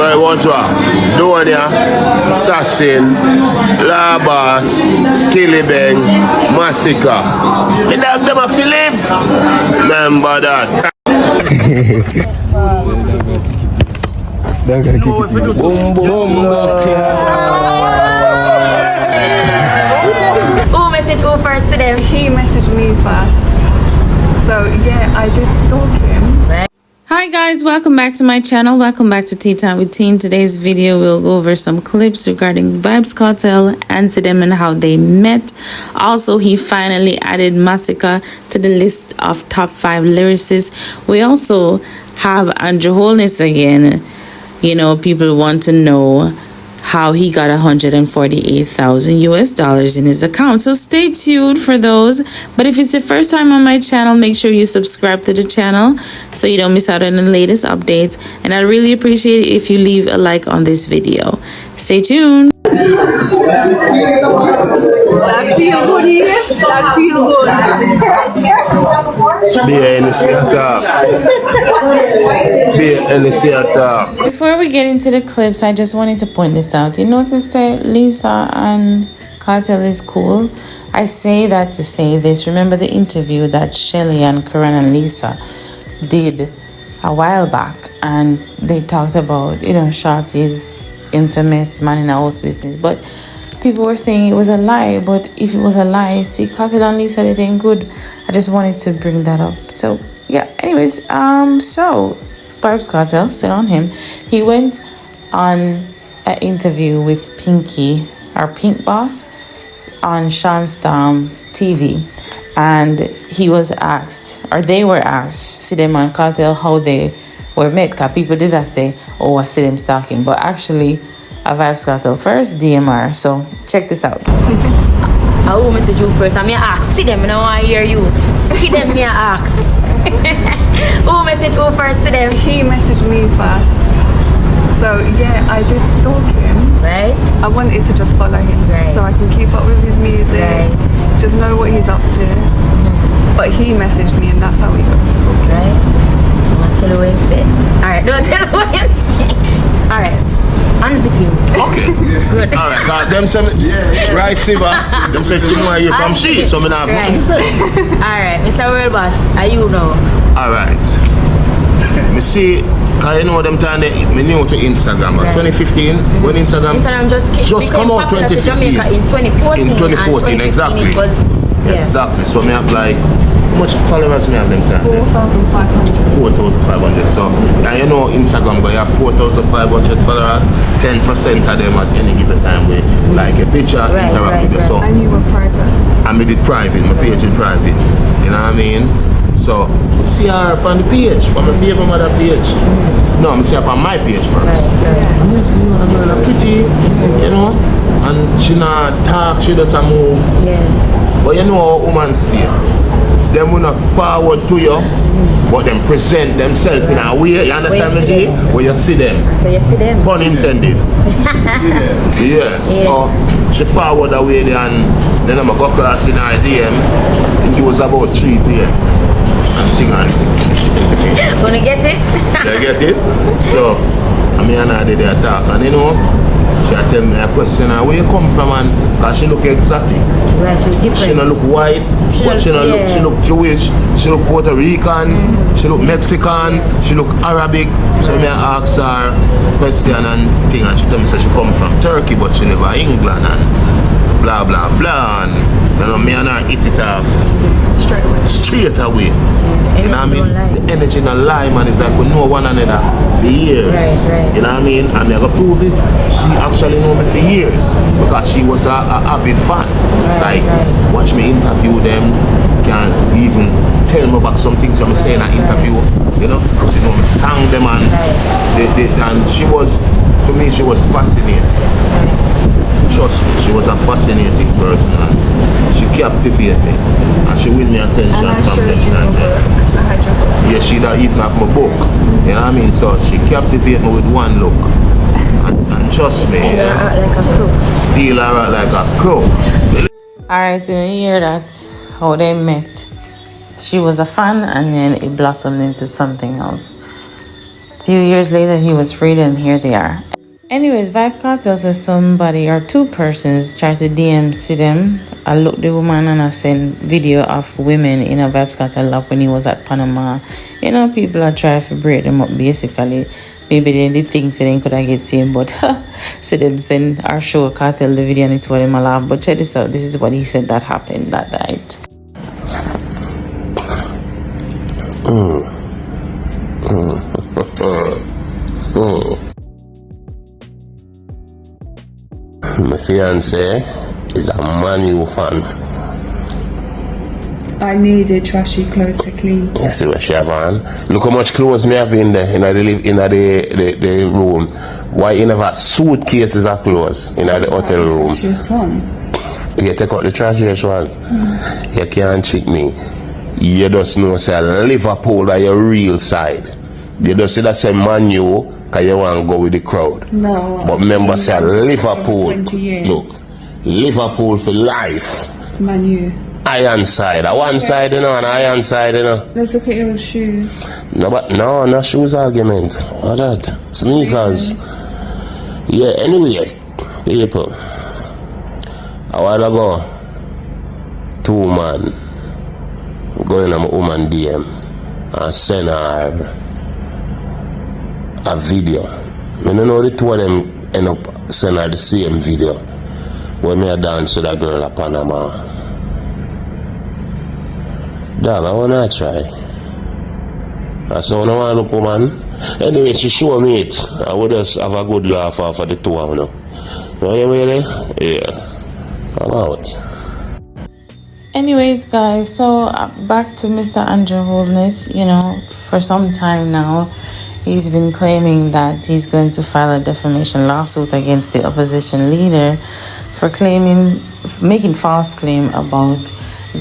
So it was what? Donia, Assassin, Labas, Skillibeng, Massacre. The dog them a Philip. Remember that. Boom, boom, Who messaged who first to them? He messaged me first. So yeah, I did stalk him. Hi guys, welcome back to my channel. Welcome back to Tea Time with Teen. Today's video we'll go over some clips regarding Vybz Kartel and Sidem and how they met. Also, he finally added Massacre to the list of top 5 lyricists. We also have Andrew Holness again. You know, people want to know how he got $148,000 in his account. So stay tuned for those. But if it's your first time on my channel, make sure you subscribe to the channel so you don't miss out on the latest updates. And I'd really appreciate it if you leave a like on this video. Stay tuned. That feel good, yes? That feel good. Before we get into the clips, I just wanted to point this out. You notice that Lisa and Kartel is cool? I say that to say this. Remember the interview that Shelly and Karan and Lisa did a while back, and they talked about, you know, Shorty's infamous man in a house business, but people were saying it was a lie. But if it was a lie, see, Kartel and Lisa did ain't good. I just wanted to bring that up. So yeah, anyways, so Vybz Kartel, still on him, he went on an interview with Pinky, our Pink Boss, on Sean Storm TV, and he was asked, or they were asked, Sidem and Kartel, how they were met. Because people did say, oh, I see them stalking, but actually a Vybz Kartel first DMR. So check this out. I will message you first. I'm going to ask. See them, I don't want to hear you. See them, me ask. Who messaged who first to them? He messaged me first. So yeah, I did stalk him. Right. I wanted to just follow him, right, so I can keep up with his music, right, just know what he's up to. But he messaged me, and that's how we got talking. Right. Don't tell what him say. Alright, don't tell what him say. Alright. Unzip you. Okay. Good. Alright, cause them say, right, Siva, them say you want you from she, so me not have nothing to say. Alright, Mr. World Boss, are you now? Alright. Me see, cause you know them time they me new to Instagram, right. 2015, when Instagram just come out 2015. In 2014. In 2014, exactly. It was, yeah. Exactly. So me have like, how much followers me have them time? 4,500. 4,500. So, and you know Instagram, but you have 4,500 followers, 10% of them at any given time with like a picture, interact with you. So, and you were private. I made it private, my page is private. You know what I mean? So, see her up on the page, on my baby mother page. No, I'm see her on my page first. And you see her girl pretty, you know, and she not talk, she doesn't move. Yeah. But you know how women stay. Them will not forward to you, but them present themselves in a way, you understand me? Where you see them. So you see them? Pun intended. Yes. Yeah. So she forward away there, and then I'm go class in her DM. I think it was about 3 p.m. Gonna get it? You get it? So, I mean, I did the attack, and you know, she tell me a question, where you come from, and cause she look exotic. Right, she look different. She don't look white, but she look Jewish, she look Puerto Rican, she look Mexican, she look Arabic. So me ask her question and thing, and she tell me so she come from Turkey, but she live in England and blah blah blah. And you know, me and her hit it off straight away. You know what I mean? The energy in a lie, man, is like we know one another for years. Right. You know what I mean? And I got prove it. She actually know me for years because she was a avid fan. Watch me interview them, can even tell me about some things I'm saying in an interview. You know, she know me sang them, and and she was, to me, she was fascinating. Trust me, she was a fascinating person, and she captivated me, and she win me attention from them. Yeah, she don't even have my book. You know what I mean? So she captivated me with one look, and trust me, steal her out like a crook. Alright, you hear that? How they met. She was a fan, and then it blossomed into something else. few years later, he was freed, and here they are. Anyways, Vybz Kartel says somebody or two persons tried to DM Sidem. I looked the woman and I sent video of women in a Vybz Kartel lap when he was at Panama. You know, people are trying to break them up basically. Maybe they did think they could have get seen, but Sidem sent our show Kartel the video and it told him a laugh. But check this out. This is what he said that happened that night. My fiance is a Man U fan. I needed trashy clothes to clean. You see what she have on? Look how much clothes me have in there in the room. Why you never have suitcases of clothes in the hotel room? Trashiest one. You take out the trashiest one. You can't trick me. You just know say Liverpool are your real side. You just see that say Man U because you want to go with the crowd. No. But remember say Liverpool. 20 years. Look, Liverpool for life. Man U. Iron side. One side, you know, and iron side, you know. Let's look at your shoes. No, but no, not shoes argument. What that? Sneakers. Yeah, anyway, people. A while ago, 2 man going on my woman DM and send her a video. I don't know the two of them end up sending her the same video when me dance with a girl at Panama. Dog, I wanna try. I said, I want to look, woman. Anyway, she showed me it. I would just have a good laugh off of the two of them. Really? Yeah. I'm out. Anyways, guys, so back to Mr. Andrew Holness. You know, for some time now, he's been claiming that he's going to file a defamation lawsuit against the opposition leader for making false claim about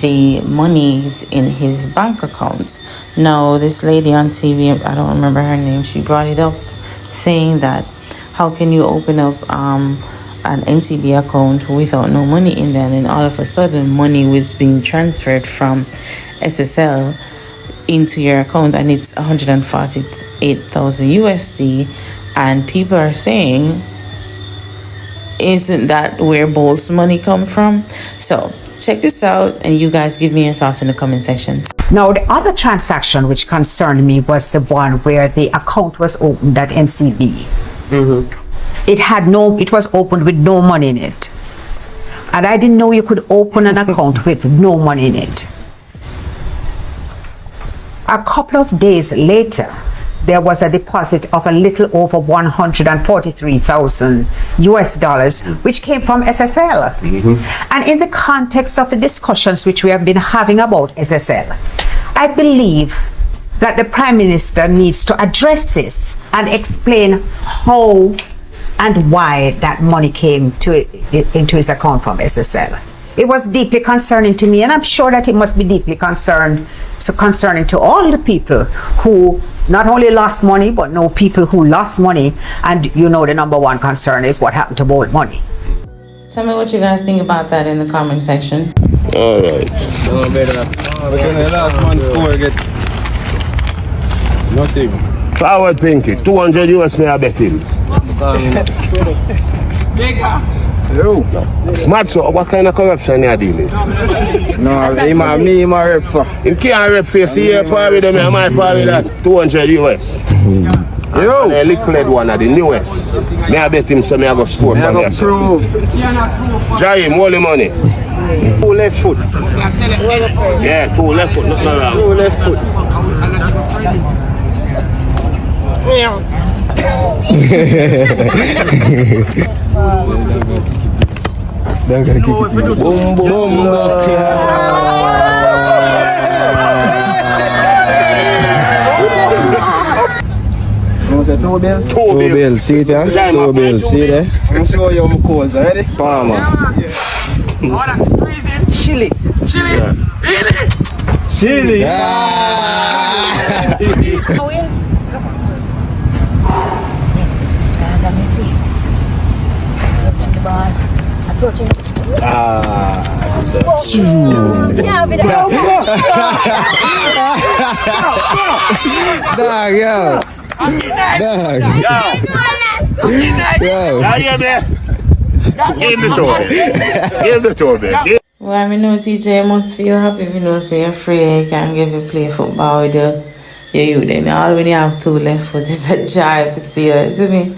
the monies in his bank accounts. Now, this lady on TV, I don't remember her name, she brought it up saying that how can you open up an NTB account without no money in there, and then all of a sudden money was being transferred from SSL into your account and it's 148,000 USD, and people are saying, isn't that where Bolt's money come from? So check this out and you guys give me your thoughts in the comment section. Now, the other transaction which concerned me was the one where the account was opened at NCB. It was opened with no money in it. And I didn't know you could open an account with no money in it. A couple of days later, there was a deposit of a little over 143,000 US dollars, which came from SSL. And in the context of the discussions which we have been having about SSL, I believe that the Prime Minister needs to address this and explain how and why that money came into his account from SSL. It was deeply concerning to me, and I'm sure that it must be deeply concerning to all the people who not only lost money, but know people who lost money. And you know, the number one concern is what happened to Bolt money. Tell me what you guys think about that in the comment section. All right. Nothing. Forward Pinky, 200 US may I bet him. Smart, so what kind of corruption you are dealing with? No, me rep for. You can't rep for you see your part with them, I might part with that 200 US. Yo! The liquid one of the newest. May I bet him so may I go score from here. Jai, more the money. 2 left foot. Yeah, 2 left foot, nothing wrong. 2 left foot. Boom, boom, Two bills. 2 bills. See there? 2 bills. See there? I'll show you my codes already. Palmer. Chili. Yeah, Dog, yo. Dog. Yo. Now you there. Give the tour. Give the tour, man. Well, I know TJ must feel happy if you know say you're free, you can give you play football with your youth. Then all when you have two left foot is a drive to see you. See me?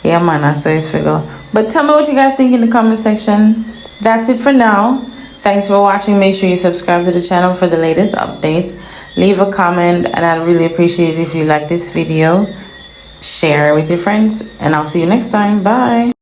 Yeah man, I saw his figure. But tell me what you guys think in the comment section. That's it for now. Thanks for watching. Make sure you subscribe to the channel for the latest updates. Leave a comment and I'd really appreciate it if you like this video. Share with your friends and I'll see you next time. Bye.